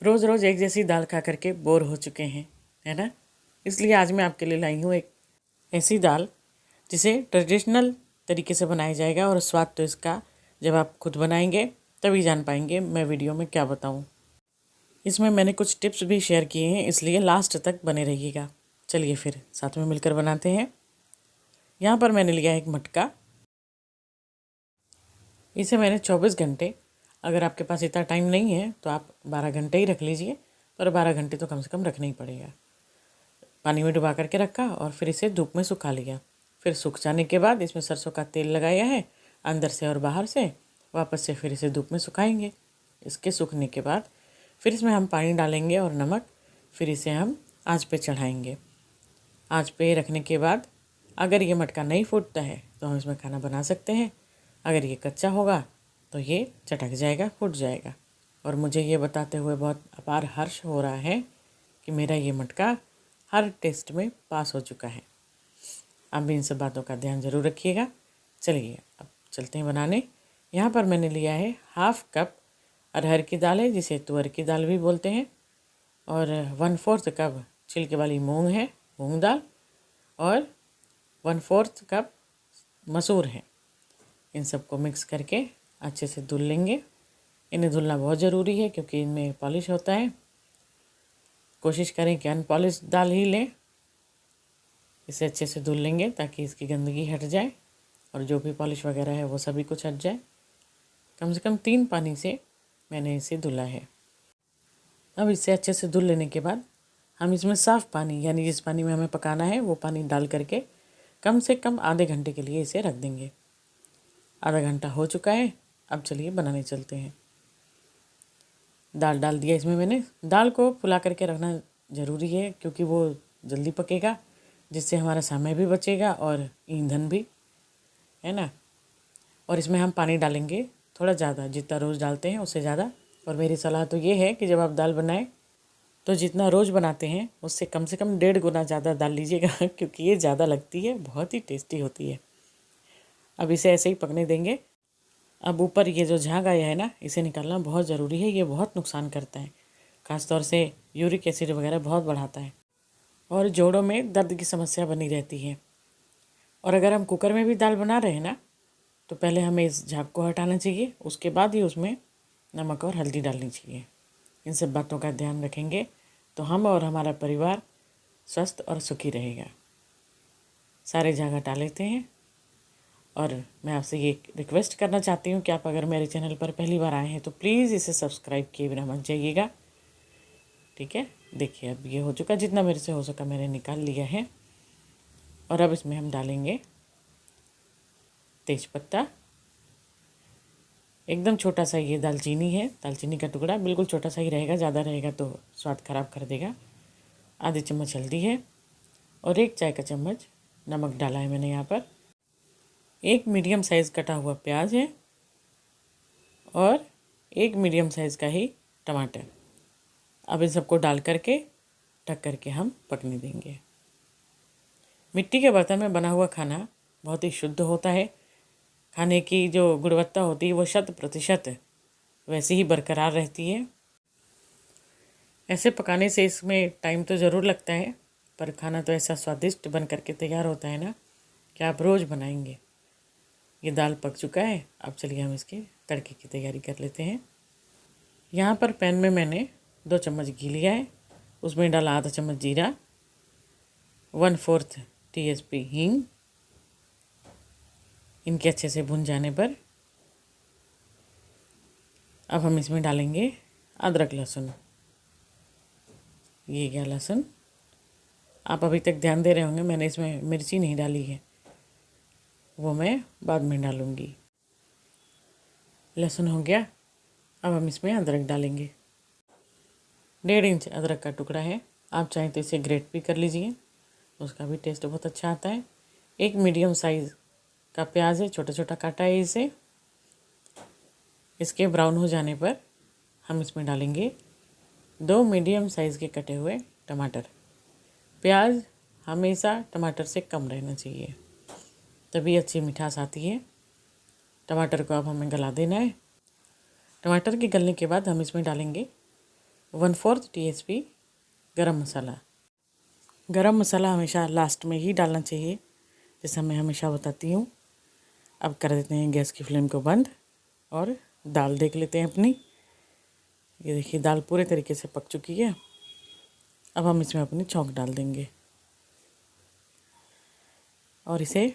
रोज़ रोज़ एक जैसी दाल खा करके बोर हो चुके हैं, है ना। इसलिए आज मैं आपके लिए लाई हूँ एक ऐसी दाल जिसे ट्रेडिशनल तरीके से बनाया जाएगा, और स्वाद तो इसका जब आप खुद बनाएंगे तभी जान पाएंगे मैं वीडियो में क्या बताऊँ। इसमें मैंने कुछ टिप्स भी शेयर किए हैं, इसलिए लास्ट तक बने रहिएगा। चलिए फिर साथ में मिलकर बनाते हैं। यहाँ पर मैंने लिया एक मटका। इसे मैंने 24 घंटे, अगर आपके पास इतना टाइम नहीं है तो आप 12 घंटे ही रख लीजिए, पर 12 घंटे तो कम से कम रखना ही पड़ेगा। पानी में डुबा करके रखा और फिर इसे धूप में सुखा लिया। फिर सूख जाने के बाद इसमें सरसों का तेल लगाया है, अंदर से और बाहर से। वापस से फिर इसे धूप में सुखाएंगे। इसके सूखने के बाद फिर इसमें हम पानी डालेंगे और नमक। फिर इसे हम आँच पे चढ़ाएंगे। आँच पे रखने के बाद अगर ये मटका नहीं फूटता है तो हम इसमें खाना बना सकते हैं। अगर ये कच्चा होगा तो ये चटक जाएगा, फूट जाएगा। और मुझे ये बताते हुए बहुत अपार हर्ष हो रहा है कि मेरा ये मटका हर टेस्ट में पास हो चुका है। आप भी इन सब बातों का ध्यान ज़रूर रखिएगा। चलिए अब चलते हैं बनाने। यहाँ पर मैंने लिया है 1/2 कप अरहर की दाल है, जिसे तुअर की दाल भी बोलते हैं, और 1/4 कप छिलके वाली मूंग है, मूंग दाल, और 1/4 कप मसूर है। इन सबको मिक्स करके अच्छे से धुल लेंगे। इन्हें धुलना बहुत ज़रूरी है क्योंकि इनमें पॉलिश होता है। कोशिश करें कि अनपॉलिश दाल ही लें। इसे अच्छे से धुल लेंगे ताकि इसकी गंदगी हट जाए और जो भी पॉलिश वगैरह है वो सभी कुछ हट जाए। कम से कम 3 पानी से मैंने इसे धुला है। अब इसे अच्छे से धुल लेने के बाद हम इसमें साफ़ पानी, यानी जिस पानी में हमें पकाना है वो पानी डाल करके कम से कम आधे घंटे के लिए इसे रख देंगे। आधा घंटा हो चुका है। अब चलिए बनाने चलते हैं। दाल डाल दिया इसमें मैंने। दाल को फुला करके रखना ज़रूरी है क्योंकि वो जल्दी पकेगा, जिससे हमारा समय भी बचेगा और ईंधन भी, है ना। और इसमें हम पानी डालेंगे थोड़ा ज़्यादा, जितना रोज़ डालते हैं उससे ज़्यादा। और मेरी सलाह तो ये है कि जब आप दाल बनाएं तो जितना रोज़ बनाते हैं उससे कम से कम 1.5 गुना ज़्यादा डाल लीजिएगा क्योंकि ये ज़्यादा लगती है, बहुत ही टेस्टी होती है। अब इसे ऐसे ही पकने देंगे। अब ऊपर ये जो झाग आया है ना, इसे निकालना बहुत ज़रूरी है। ये बहुत नुकसान करता है, ख़ास तौर से यूरिक एसिड वगैरह बहुत बढ़ाता है और जोड़ों में दर्द की समस्या बनी रहती है। और अगर हम कुकर में भी दाल बना रहे हैं ना, तो पहले हमें इस झाग को हटाना चाहिए, उसके बाद ही उसमें नमक और हल्दी डालनी चाहिए। इन सब बातों का ध्यान रखेंगे तो हम और हमारा परिवार स्वस्थ और सुखी रहेगा। सारे झाग हटा लेते हैं। और मैं आपसे ये रिक्वेस्ट करना चाहती हूँ कि आप अगर मेरे चैनल पर पहली बार आए हैं तो प्लीज़ इसे सब्सक्राइब किए बिना मत जाइएगा, ठीक है। देखिए अब ये हो चुका, जितना मेरे से हो सका मैंने निकाल लिया है। और अब इसमें हम डालेंगे तेज़पत्ता, एकदम छोटा सा ये दालचीनी है, दालचीनी का टुकड़ा बिल्कुल छोटा सा ही रहेगा, ज़्यादा रहेगा तो स्वाद ख़राब कर देगा। आधी चम्मच हल्दी है और 1 चाय का चम्मच नमक डाला है मैंने यहाँ पर। 1 मीडियम साइज़ कटा हुआ प्याज है और 1 मीडियम साइज़ का ही टमाटर। अब इन सबको डाल करके ढक करके हम पकने देंगे। मिट्टी के बर्तन में बना हुआ खाना बहुत ही शुद्ध होता है। खाने की जो गुणवत्ता होती है वो 100% वैसे ही बरकरार रहती है। ऐसे पकाने से इसमें टाइम तो ज़रूर लगता है, पर खाना तो ऐसा स्वादिष्ट बन करके तैयार होता है ना कि आप रोज़ बनाएंगे। ये दाल पक चुका है। अब चलिए हम इसके तड़के की तैयारी कर लेते हैं। यहाँ पर पैन में मैंने 2 चम्मच घी लिया है, उसमें डाला आधा चम्मच जीरा, 1/4 TSP हींग। इनके अच्छे से भुन जाने पर अब हम इसमें डालेंगे अदरक लहसुन। ये क्या लहसुन, आप अभी तक ध्यान दे रहे होंगे मैंने इसमें मिर्ची नहीं डाली है, वो मैं बाद में डालूँगी। लहसुन हो गया। अब हम इसमें अदरक डालेंगे। 1.5 इंच अदरक का टुकड़ा है। आप चाहें तो इसे ग्रेट भी कर लीजिए, उसका भी टेस्ट बहुत अच्छा आता है। 1 मीडियम साइज़ का प्याज है, छोटा छोटा काटा है इसे। इसके ब्राउन हो जाने पर हम इसमें डालेंगे 2 मीडियम साइज़ के कटे हुए टमाटर। प्याज हमेशा टमाटर से कम रहना चाहिए, तभी अच्छी मिठास आती है। टमाटर को अब हमें गला देना है। टमाटर के गलने के बाद हम इसमें डालेंगे 1/4 TSP गरम मसाला। गरम मसाला हमेशा लास्ट में ही डालना चाहिए, जैसा मैं हमेशा बताती हूँ। अब कर देते हैं गैस की फ्लेम को बंद और दाल देख लेते हैं अपनी। ये देखिए दाल पूरे तरीके से पक चुकी है। अब हम इसमें अपनी छौंक डाल देंगे और इसे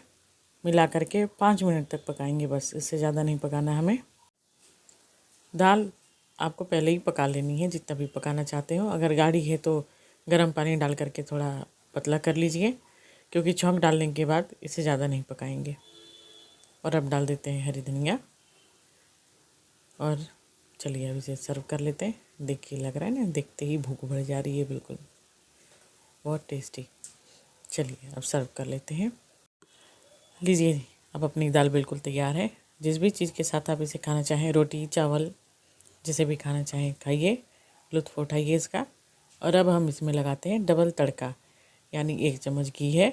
मिला करके 5 मिनट तक पकाएंगे, बस इससे ज़्यादा नहीं पकाना हमें। दाल आपको पहले ही पका लेनी है जितना भी पकाना चाहते हो। अगर गाढ़ी है तो गर्म पानी डाल करके थोड़ा पतला कर लीजिए, क्योंकि छौंक डालने के बाद इसे ज़्यादा नहीं पकाएंगे। और अब डाल देते हैं हरी धनिया और चलिए अब इसे सर्व कर लेते हैं। देखिए लग रहा है ना, देखते ही भूख बढ़ जा रही है, बिल्कुल बहुत टेस्टी। चलिए अब सर्व कर लेते हैं। लीजिए अब अपनी दाल बिल्कुल तैयार है। जिस भी चीज़ के साथ आप इसे खाना चाहें, रोटी चावल जिसे भी खाना चाहें खाइए, लुत्फ़ उठाइए इसका। और अब हम इसमें लगाते हैं डबल तड़का, यानी 1 चम्मच घी है,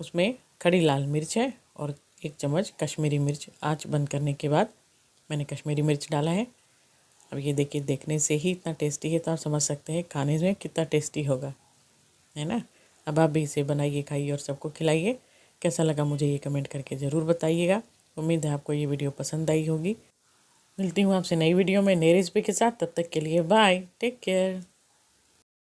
उसमें खड़ी लाल मिर्च है और 1 चम्मच कश्मीरी मिर्च। आँच बंद करने के बाद मैंने कश्मीरी मिर्च डाला है। अब ये देखिए, देखने से ही इतना टेस्टी है तो आप समझ सकते हैं खाने में कितना टेस्टी होगा, है ना। अब आप भी इसे बनाइए, खाइए और सबको खिलाइए। कैसा लगा मुझे ये कमेंट करके ज़रूर बताइएगा। उम्मीद है आपको ये वीडियो पसंद आई होगी। मिलती हूँ आपसे नई वीडियो में नई रेसिपी के साथ। तब तक के लिए बाय, टेक केयर।